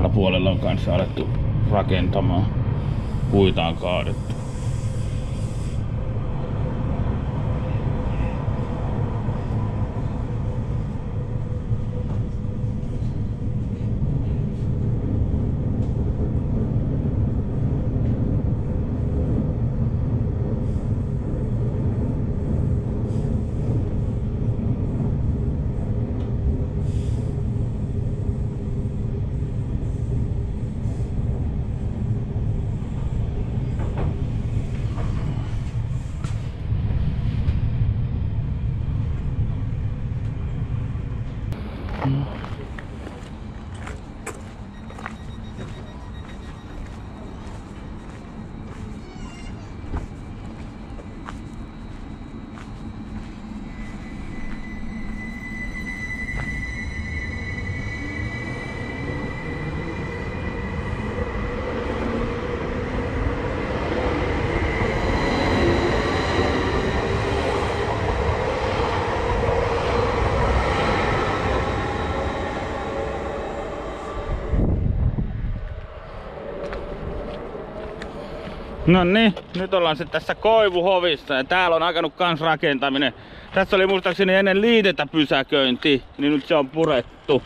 täällä puolella on kanssa alettu rakentamaan. Puita on kaadettu. No niin, nyt ollaan sitten tässä Koivuhovissa ja täällä on alkanut kans rakentaminen. Tässä oli muistaakseni ennen liitetäpysäköinti, niin nyt se on purettu.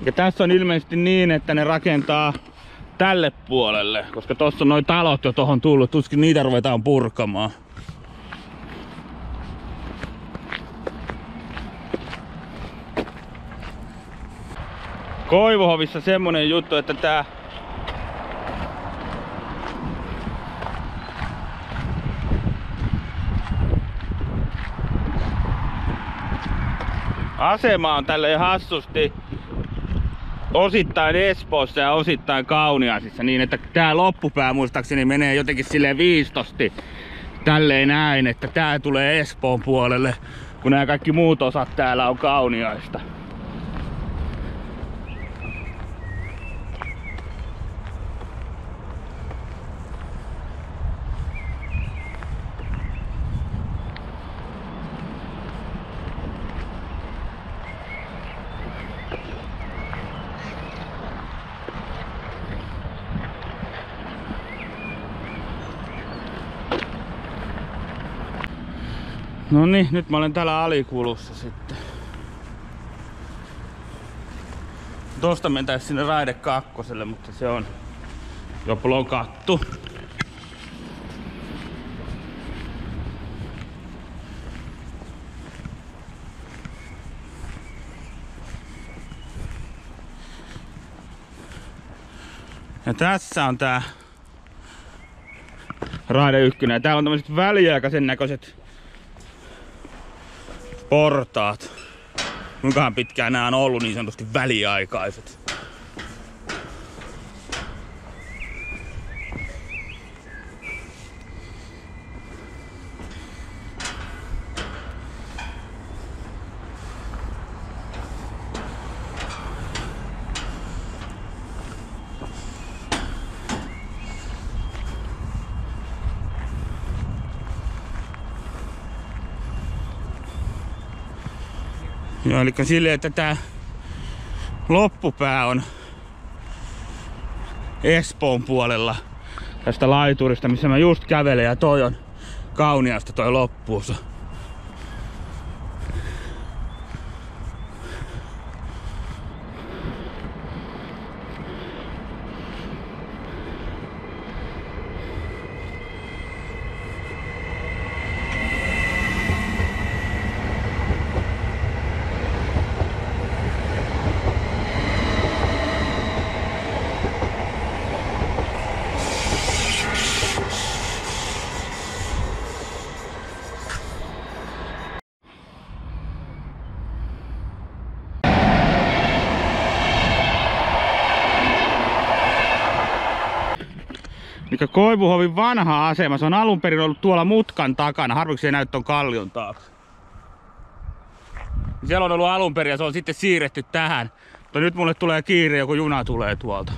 Ja tässä on ilmeisesti niin, että ne rakentaa tälle puolelle, koska tossa on noi talot jo tohon tullut, tuskin niitä ruvetaan purkamaan. Koivuhovissa semmonen juttu, että tää asema on tälleen hassusti osittain Espoossa ja osittain Kauniaisissa niin, että tää loppupää muistaakseni menee jotenkin silleen viistosti tälleen näin, että tää tulee Espoon puolelle, kun nämä kaikki muut osat täällä on Kauniaista. No niin, nyt mä olen täällä alikulussa sitten. Tosta mentäis sinne Raide 2, mutta se on jo blokattu. Ja tässä on tää Raide 1. Ja täällä on tämmöiset väliaikaisen näköiset portaat. Kuinkahan pitkään nämä on ollut niin sanotusti väliaikaiset. Joo, eli silleen, että tää loppupää on Espoon puolella tästä laiturista, missä mä just kävelen, ja toi on Kauniasta toi loppuosa. Mikä Koivuhovin vanha asema, se on alun perin ollut tuolla mutkan takana, harviksi ei näy ton kallion taakse. Siellä on ollut alun perin ja se on sitten siirretty tähän, mutta nyt mulle tulee kiire, joku juna tulee tuolta.